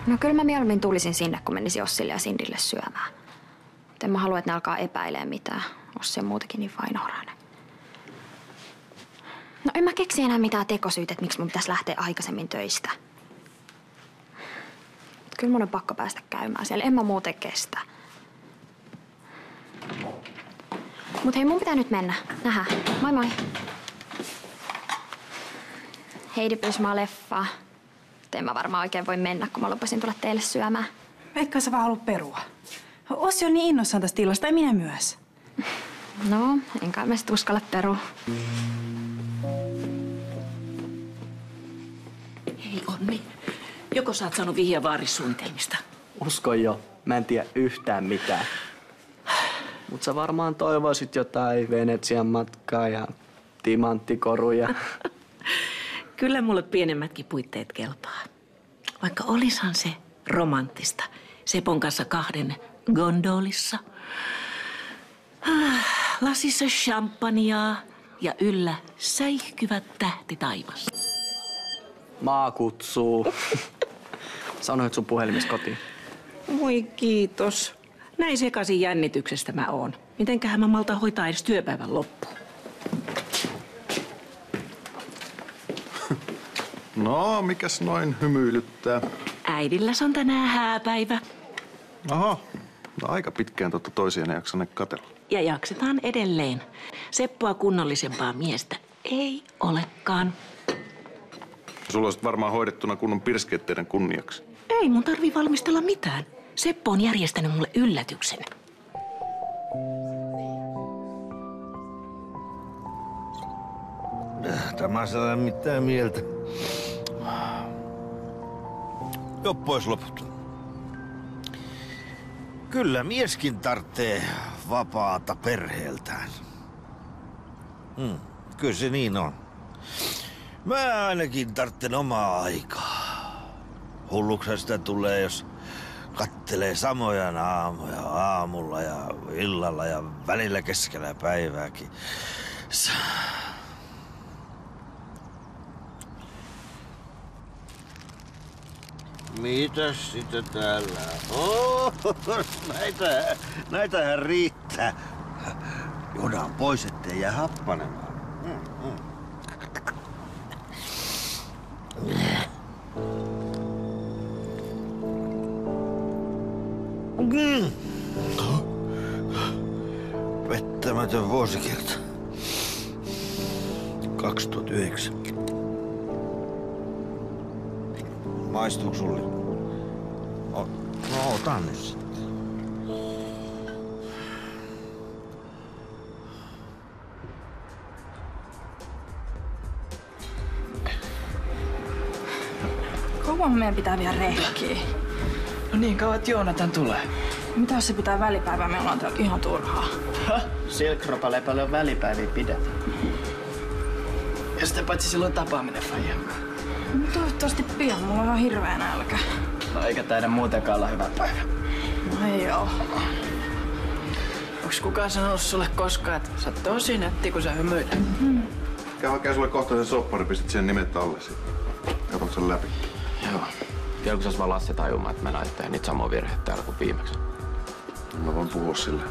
No kyllä mä mieluummin tulisin sinne, kun menisin Ossille ja Sindille syömään. Mutta en mä halua, että ne alkaa epäilemään mitään. Ossi on muutenkin niin vainohrainen. No en mä keksi enää mitään tekosyytä, että miksi mun pitäisi lähteä aikaisemmin töistä. Mut kyllä mun on pakko päästä käymään siellä. En mä muuten kestä. Mut hei, mun pitää nyt mennä. Nähdään. Moi moi. Heidi pyysi mua leffaa. En mä varmaan oikein voi mennä, kun mä lupasin tulla teille syömään. Eikä sä vaan halua perua. Ossi on niin innossaan tästä illasta, ja minä myös. No, enkä mä sit uskalla perua. Hei Onni, joko sä oot saanut vihjeä vaarissuunnitelmista? Uskon jo. Mä en tiedä yhtään mitään. Mut sä varmaan toivoisit jotain Venetsian matkaa ja timanttikoruja. Kyllä mulle pienemmätkin puitteet kelpaa. Vaikka olishan se romanttista. Sepon kanssa 2 gondolissa. Lasissa champagnea ja yllä säihkyvät tähti taivas. Maa kutsuu. Sanoit sun puhelimessa kotiin. Voi kiitos. Näin sekaisin jännityksestä mä oon. Mitenköhän mä malta hoitaa edes työpäivän loppuun? No, mikäs noin hymyilyttää? Äidilläs on tänään hääpäivä. Oho, no aika pitkään toisiaan jaksanne katsella. Ja jaksetaan edelleen. Seppoa kunnollisempaa miestä ei olekaan. Sulla olisit varmaan hoidettuna kunnon pirskeetteiden kunniaksi. Ei mun tarvii valmistella mitään. Seppo on järjestänyt mulle yllätyksen. Tämä saa mitään mieltä. Jo pois loput. Kyllä mieskin tarvitsee vapaata perheeltään. Kyllä se niin on. Mä ainakin tarvitsen omaa aikaa. Hulluksihan sitä tulee, jos kattelee samoja naamoja aamulla ja illalla ja välillä keskellä päivääkin. Mitäs sitä täällä on? Näitähän riittää. Juodaan pois, ettei jää happanemaan. Pettämätön vuosikerta. 2009. Maistuuko sulle? No otan nyt sitten. Kauan meidän pitää vielä rehkiä. No niin kauan, että Joonatan tulee. Mitä jos se pitää välipäivää? Me ollaan täällä ihan turhaa. Silkropa-lepälle on välipäiviä pidetään. Ja sitten paitsi silloin tapaaminen Fajan. No, toivottavasti pian. Mulla on ihan hirveä nälkä. No eikä taida muutenkaan olla hyvä päivä. No ei oo. Onks kukaan sanonut sulle koskaan, että sä oot tosi nätti, kun sä hymyilet? Käy hakee sulle kohta sen soppari, pistät sen nimet alle sitten. Katot sen läpi. Joo. Vielä kun sä vaan Lassi tajumaan, että mä näyttää niitä samoja virheitä täällä kuin viimeksi. Mä voin puhua sille.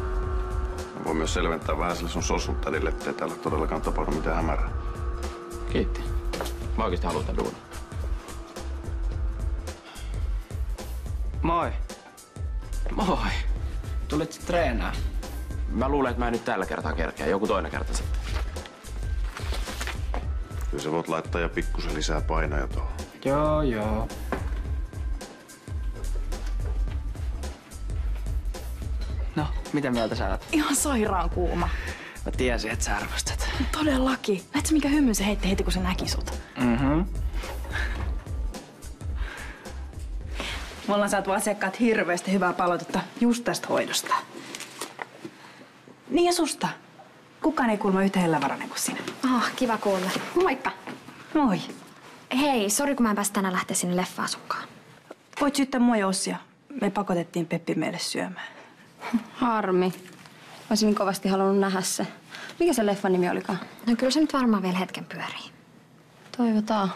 Mä voin myös selventää vähän sille sun sosun tädille, ettei täällä todellakaan tapahdu mitään hämärää. Kiitti. Mä oikeesti haluan duunia. Moi. Moi. Tulit sä treenaa? Mä luulen, että mä en nyt tällä kertaa kerkeä. Joku toinen kerta sitten. Kyllä sä voit laittaa ja pikkusen lisää painoja tuohon. Joo. No, mitä mieltä sä oot? Ihan sairaan kuuma. Mä tiesin, että sä arvostat. No, todellakin. Näetkö mikä hymy se heitti heti, kun se näki sut? Me ollaan saatu asiakkaat hirveästi hyvää palautetta just tästä hoidosta. Niin ja susta. Kukaan ei kuulemma yhtä hellävarainen kuin sinä. Kiva kuulla. Moikka. Moi. Hei, sori kun mä en päästä tänään lähteä sinne leffaan sunkaan. Voit syyttää mua ja Ossia. Me pakotettiin Peppi meille syömään. Harmi. Mä olisin kovasti halunnut nähdä se. Mikä se leffan nimi olikaan? No kyllä se nyt varmaan vielä hetken pyörii. Toivotaan.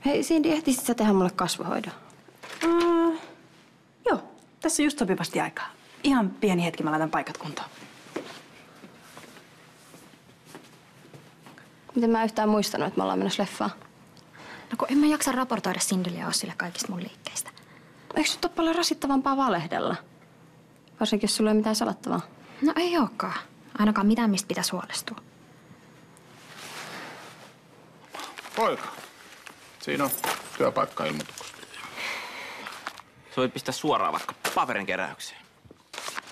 Hei, Cindy, ehtisit sä tehdä mulle kasvohoidon? Joo, tässä just sopivasti aikaa. Ihan pieni hetki, mä laitan paikat kuntoon. Miten mä yhtään muistanut, että me ollaan menossa leffaan? No kun en mä jaksa raportoida Cindylle ja Ossille kaikista mun liikkeistä. Eikö nyt ole paljon rasittavampaa valehdella? Varsinkin jos sulla ei ole mitään salattavaa. No ei ookaan. Ainakaan mitään, mistä pitäisi huolestua. Poika, siinä on työpaikkailmoitus. Sä voit pistää suoraan vaikka paperin keräykseen.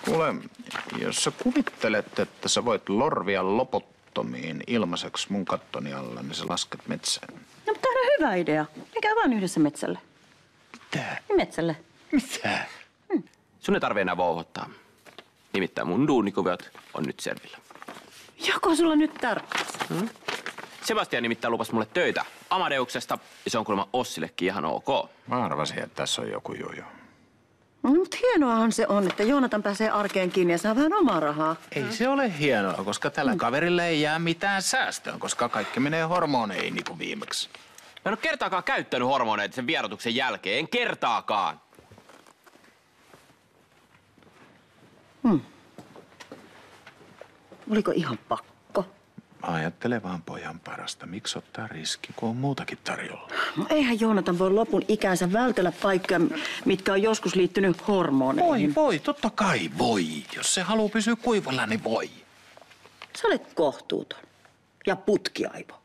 Kuule, jos sä kuvittelet, että sä voit lorvia loputtomiin ilmaiseksi mun kattoni alla, niin sä lasket metsään. No, mutta tämä on hyvä idea. Mikä vaan yhdessä metsälle. Mitä? Metsälle. Mitä? Sun ei tarvii enää vouhottaa. Nimittäin mun duunikuviot on nyt selvillä. Joko sulla nyt tarpeeksi? Sebastian nimittäin lupasi mulle töitä Amadeuksesta, ja se on kuulemma Ossillekin ihan ok. Mä arvasin, että tässä on joku juju. No, mutta hienoahan se on, että Joonatan pääsee arkeen kiinni ja saa vähän omaa rahaa. Ei se ole hienoa, koska tällä kaverilla ei jää mitään säästöön, koska kaikki menee hormoneihin niin kuin viimeksi. Mä en ole kertaakaan käyttänyt hormoneita sen vierotuksen jälkeen. En kertaakaan. Oliko ihan pakko? Ajattele vaan pojan parasta. Miksi ottaa riski, kun on muutakin tarjolla? No eihän Joonatan voi lopun ikänsä vältellä paikkoja, mitkä on joskus liittynyt hormoneihin. Voi, totta kai voi. Jos se haluaa pysyä kuivalla, niin voi. Sä olet kohtuuton. Ja putkiaivo.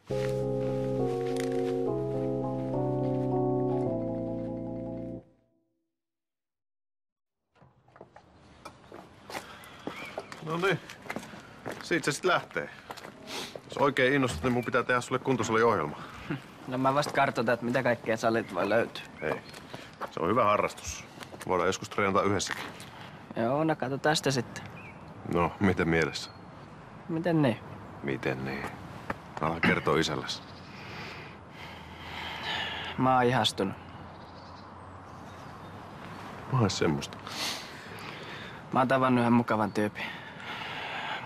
No niin. Siitä se sitten lähtee. Jos oikein innostut, niin mun pitää tehdä sulle kuntosaliohjelma. No mä vasta kartoitan, että mitä kaikkea salit voi löytyä. Ei. Se on hyvä harrastus. Voidaan joskus treenata yhdessäkin. Joo, no kato tästä sitten. No, miten mielessä? Miten niin? Miten niin? Ala kertoo isällesi. Mä oon ihastunut. Mä oon semmoista. Mä oon tavannut ihan mukavan tyypin.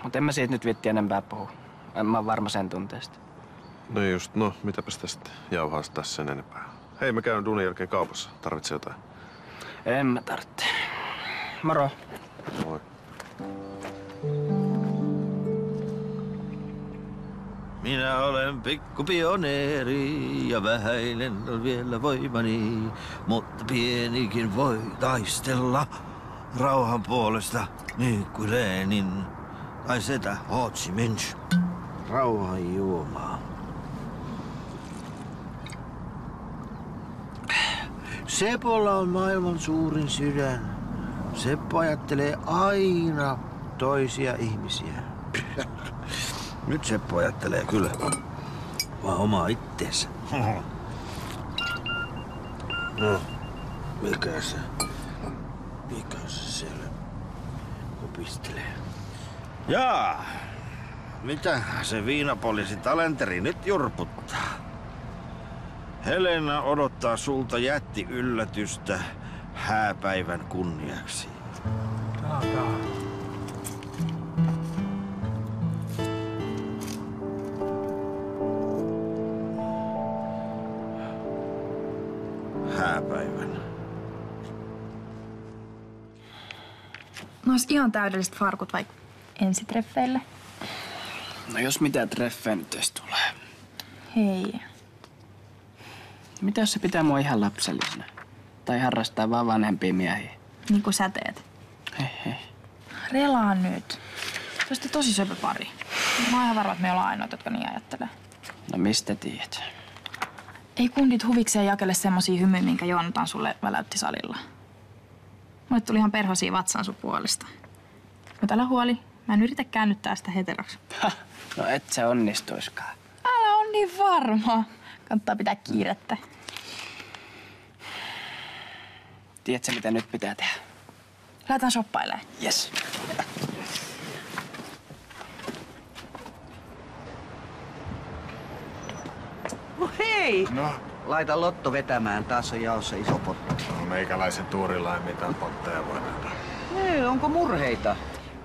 Mut en mä siitä nyt viitti enempää puhua. Mä oon varma sen tunteesta. No just, no mitäpäs tästä jauhaa tässä sen enempää. Hei, mä käyn duunin jälkeen kaupassa. Tarvitsee jotain? En mä tarvitse. Moro. Moi. Minä olen pikku pioneeri ja vähäinen on vielä voimani, mutta pienikin voi taistella rauhan puolesta niin kuin Lenin tai setä Ho Chi Minh. Rauhan juomaa. Sepolla on maailman suurin sydän. Seppo ajattelee aina toisia ihmisiä. Nyt Seppo ajattelee kyllä vaan omaa itteensä. No, mikä se siellä kopistelee? Jaa, mitä se viinapoliisi Talenteri nyt jurputtaa? Helena odottaa sulta jätti yllätystä hääpäivän kunniaksi. Hääpäivän. No ois ihan täydelliset farkut vai ensitreffeille? No jos mitään treffejä nyt edes tulee. Hei. Mitä jos se pitää mua ihan lapsellisena? Tai harrastaa vaan vanhempia miehiä? Niin kuin sä teet. Hei. Relaa nyt. Se on tosi söpö pari. Mä oon ihan varma, että me ollaan ainoat, jotka niin ajattelee. No mistä tiedät? Ei kundit huvikseen jakele semmosia hymyjä, minkä Joonatan sulle väläytti salilla. Mulle tuli ihan perhosia vatsaan sun puolesta. Mutta älä huoli, mä en yritä käännyttää sitä heteroksi. No et se onnistuiskaan. Älä on niin varma. Kannattaa pitää kiirettä. Tiedätkö, mitä nyt pitää tehdä? Lähdetään shoppailemaan. Yes. No hei! No, Laita Lotto vetämään, taas on jaossa iso potti. no meikäläisen tuurilla ei mitään potteja voi nähdä. Ei, onko murheita?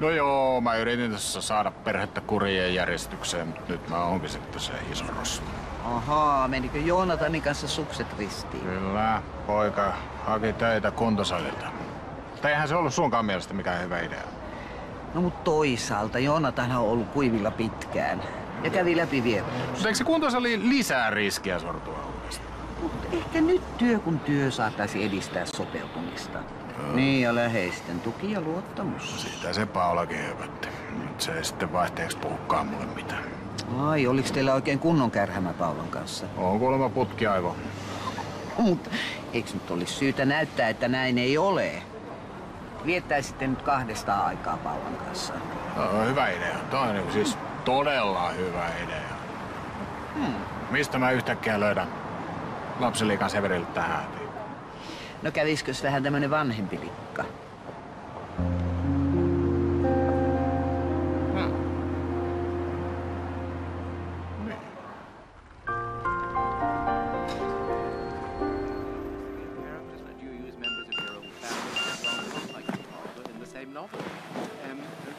No joo, mä yritin tässä saada perhettä kurien järjestykseen, mutta nyt mä oonkin sitten se iso rosvo. Ahaa, menikö Joonatanin kanssa sukset ristiin? Kyllä, poika haki töitä kuntosalilta. Mutta eihän se ollut sunkaan mielestä mikään hyvä idea. No mut toisaalta Joonatan on ollut kuivilla pitkään ja kävi läpi vierailussa. Mutta eikö se kuntosali lisää riskiä sortua uudestaan? Mutta ehkä nyt työ kun työ saattaisi edistää sopeutumista. Niin, ja läheisten tuki ja luottamus. Siitä se Paulakin höpötti. Nyt se ei sitten vaihteeksi puhukaan mulle mitään. Ai, oliks teillä oikein kunnon kärhämä Paulan kanssa? On kuulemma putkiaivo. Mutta eiks nyt olisi syytä näyttää, että näin ei ole? Viettäisitte nyt 2 aikaa Paulan kanssa. No, hyvä idea. Toi on siis todella hyvä idea. Mistä mä yhtäkkiä löydän lapsiliikan Severille tähän? No käviskös vähän tämmönen vanhempi likka?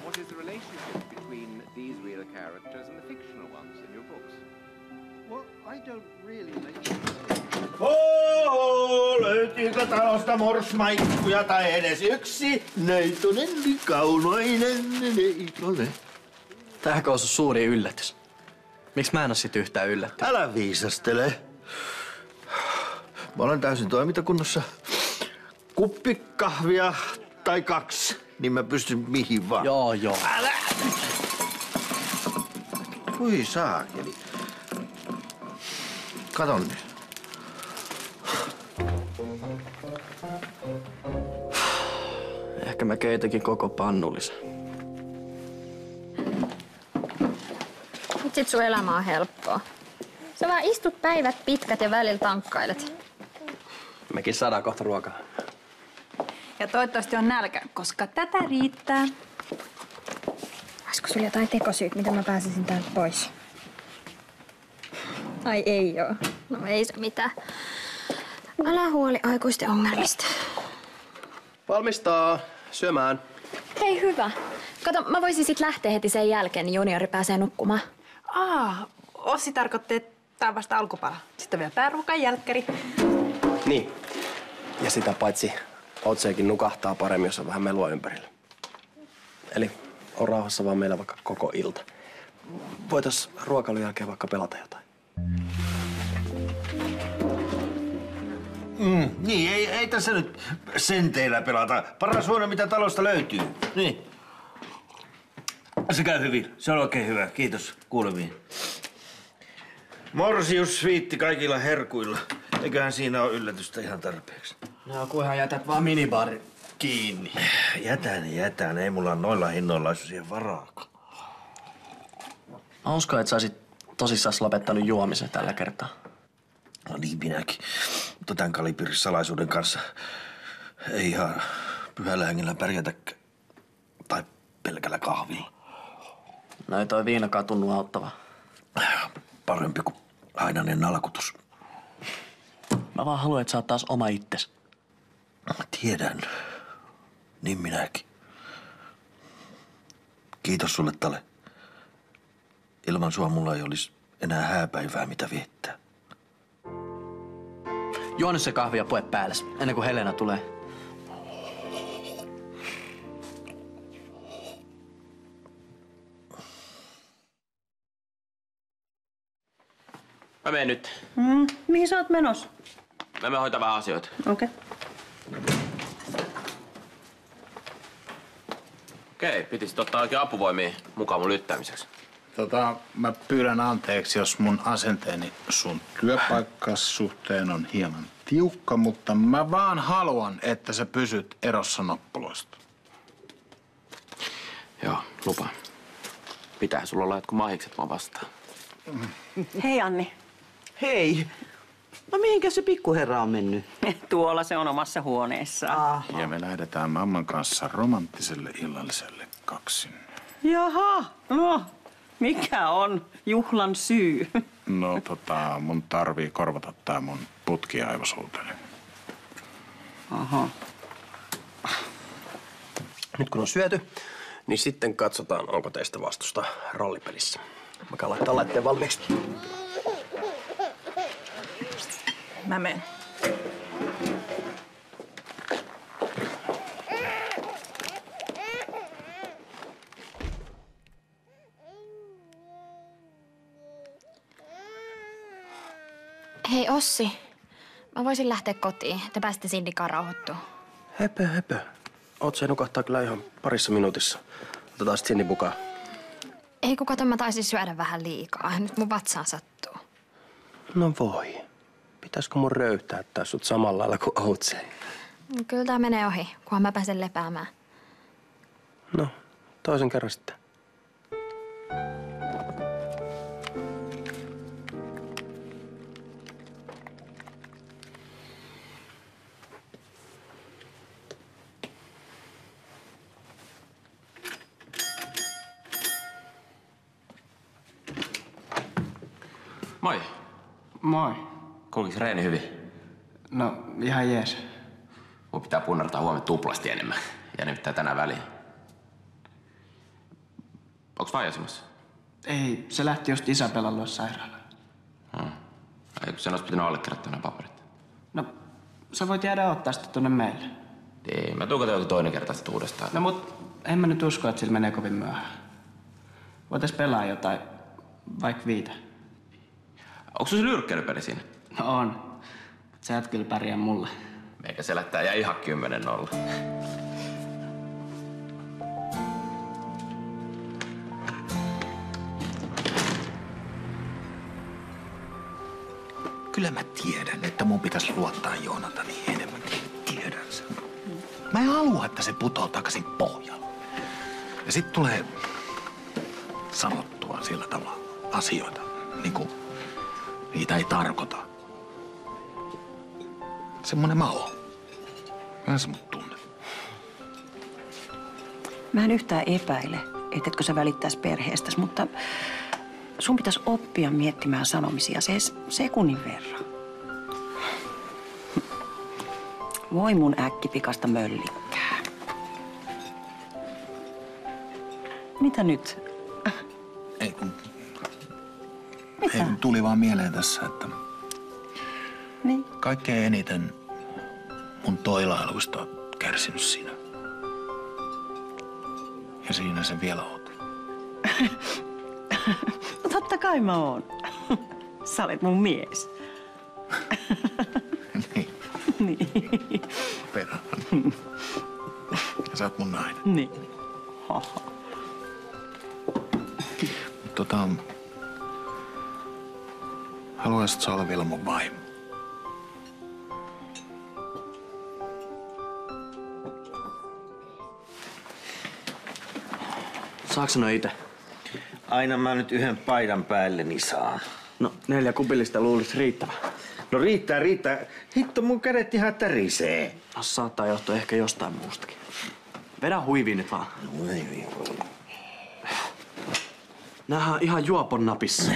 What is the relationship between these real characters and the fictional ones in your books? Well, I don't really make... Löytyykö talosta morsmaikkuja tai edes yksi neitonen kaunoinen neitonen? Tämäkö on sun suuri yllätys? Miksi mä en oo sit yhtään yllättynyt? Älä viisastele. Mä olen täysin toimintakunnossa. Kuppi kahvia tai 2, niin mä pystyn mihin vaan. Joo. Älä! Kui saakeli. Kato nyt. Ehkä mä keitäkin koko pannullisen. Nyt sit sun elämä on helppoa. Sä vaan istut päivät pitkät ja välillä tankkailet. Mekin saadaan kohta ruokaa. Ja toivottavasti on nälkä, koska tätä riittää. Olisiko sulla jotain tekosyyt, miten mä pääsisin täältä pois? Ai ei oo. No ei se mitään. Älä huoli aikuisten ongelmista. Valmistaa syömään. Hei hyvä. Kato, mä voisin sit lähteä heti sen jälkeen, niin juniori pääsee nukkumaan. Ossi tarkoitti, että tää on vasta alkupala. Sitten vielä pääruokan jälkkäri. Niin. Ja sitä paitsi Otseekin nukahtaa paremmin, jos on vähän melua ympärillä. Eli on rauhassa vaan meillä vaikka koko ilta. Voitais ruokailun jälkeen vaikka pelata jotain. Niin, ei tässä nyt senteillä pelata. Paras huone, mitä talosta löytyy. Niin. Se käy hyvin. Se on oikein hyvä. Kiitos kuulemiin. Morsius viitti kaikilla herkuilla. Eiköhän siinä ole yllätystä ihan tarpeeksi. No kunhan jätät vaan minibaarin kiinni. Jätän. Ei mulla noilla hinnoilla olisi siihen varaa. Mä uskon, että sä olisit tosissaan lopettanut juomisen tällä kertaa. No niin minäkin. Mutta tämän kaliberin salaisuuden kanssa ei ihan pyhällä hengellä pärjätäkään. Tai pelkällä kahvilla. No ei toi viinakaan tunnu auttava. Parempi kuin ainainen nalkutus. Mä vaan haluan, että sä oot taas oma itses. Tiedän. Niin minäkin. Kiitos sulle, Tale. Ilman sua mulla ei olisi enää hääpäivää, mitä viettää. Juo nyt se kahvi ja pue päällesi, ennen kuin Helena tulee. Mä menen nyt. Mihin sä oot menossa? Mä menen hoitaa vähän asioita. Okei. Okei, pitäisi ottaa oikein apuvoimia mukaan mun lyttäämiseksi. Mä pyydän anteeksi, jos mun asenteeni sun työpaikkas suhteen on hieman tiukka, mutta mä vaan haluan, että sä pysyt erossa noppuloista. Joo, lupaan. Pitää sulla olla jotkut mahikset vaan vastaan. Hei Anni. Hei. No mihinkä se pikkuherra on mennyt? Tuolla se on omassa huoneessaan. Ja me lähdetään mamman kanssa romanttiselle illalliselle kaksin. Jaha, no mikä on juhlan syy? No mun tarvii korvata tää mun putkiaivosuuteni. Aha. Nyt kun on syöty, niin sitten katsotaan, onko teistä vastusta roolipelissä. Mä käyn laittaa laitteen valmiiksi. Mä menen. Hei Ossi, mä voisin lähteä kotiin. Te pääsitte Sindikaan rauhoittua. Höpö. Otse nukahtaa kyllä ihan parissa minuutissa. Otetaan sit Cindy mukaan. Ei kun kato, mä taisin syödä vähän liikaa. Nyt mun vatsaan sattuu. No voi. Pitäisikö mun röyhtäyttää sut samalla lailla kuin Outsei? Kyllä tää menee ohi, kunhan mä pääsen lepäämään. No, toisen kerran sitten. Moi. Moi. Kulkis reeni hyvin? No, ihan jees. Mun pitää punnartaa huomenna tuplasti enemmän. Ja nimittäin tänään väliin. Onks vaijasemassa? Ei, se lähti just Isabelan luo sairaalaan. Eikö sen olisi pitänyt allekirjoittaa nämä paperit? No, sä voit jäädä ottaa sitä tonne meille. Ei, mä tuun katsomaan toinen kerta sitten uudestaan. No mut en mä nyt usko, että sillä menee kovin myöhään. Voitais pelaa jotain, vaikka 5. Onko se lyrkkeilypeli siinä? No on. Mut sä et kyllä pärjää mulle. Meikä selättää ja ihan 10-0. Kyllä mä tiedän, että mun pitäisi luottaa Joonataniin enemmän. Tiedän sen. Mä en halua, että se putoo takaisin pohjalle. Ja sit tulee sanottua sillä tavalla asioita, niin kuin niitä ei tarkoita. Semmonen mä oon. Mä sä mut tunnet. Mä en yhtään epäile, ettetkö sä välittäis perheestäsi, mutta sun pitäisi oppia miettimään sanomisia se sekunnin verran. Voi mun äkkipikasta möllikkää. Mitä nyt? Ei kun... Mitä? Ei kun tuli vaan mieleen tässä, että... Niin? Kaikkein eniten mun toilailuista on kärsinyt sinä. Ja siinä sen vielä oot. No totta kai mä oon. Sä olet mun mies. Niin. Niin. Perä. Ja sä oot mun nainen. Niin. Haha. Haluaisit sä olla vielä mun vaimo? Saatko sanoa ite? Aina mä nyt yhden paidan päälleni saan. No, 4 kupillista luulis riittävä. No riittää. Hitto, mun kädet ihan tärisee. No, saattaa johtua ehkä jostain muustakin. Vedä huiviin nyt vaan. No ei. Nähdään ihan juopon napissa.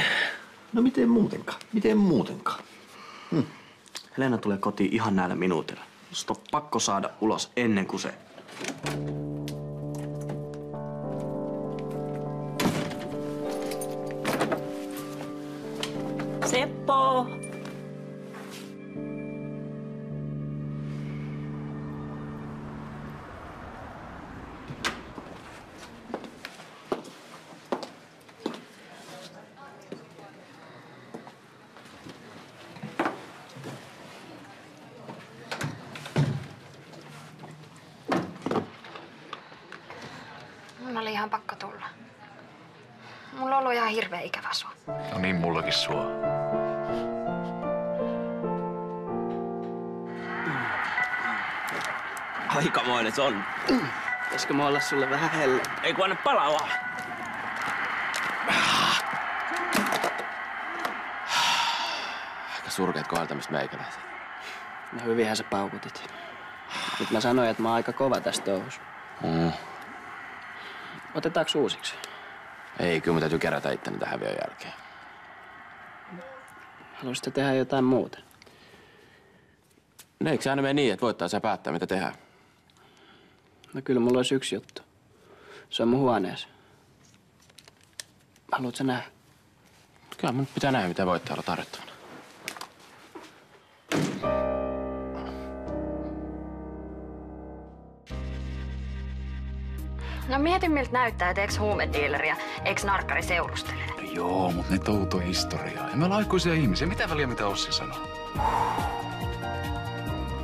No miten muutenkaan? Helena tulee kotiin ihan näillä minuutilla. Sut on pakko saada ulos ennen kuin se... Seppo! Mun oli ihan pakko tulla. Mulla on ollut ihan hirveä ikävä sua. No niin, mullakin sua. Aikamoinen se on. Pitäisikö mä olla sulle vähän helle? Ei kun anna palaa vaan. Aika surkeet kohdaltamista meikäläisiä. No hyvinhän sä paukutit. Nyt mä sanoin, että mä oon aika kova tästä touhussa. Otetaanko uusiksi? Ei, kyllä mun täytyy kerätä itteni tähän häviön jälkeen. Haluaisitte tehdä jotain muuta? No eikö se aina mene niin, että voittaa sä päättää, mitä tehdään? No kyllä mulla olisi yksi juttu. Se on mun huoneessa. Haluatko nähdä? Kyllä mun pitää nähdä, mitä voitte olla tarjottavana. No mieti miltä näyttää, et eiks huumediileri ja eiks narkkari seurustelee. No joo, mutta ne touto historiaa. Ja me ollaan aikuisia ihmisiä. Mitä väliä, mitä Ossi sanoo?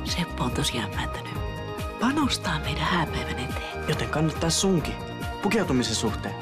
Seppo on tosiaan päättänyt panostaa meidän hääpäivän eteen. Joten kannattaa sunkin pukeutumisen suhteen.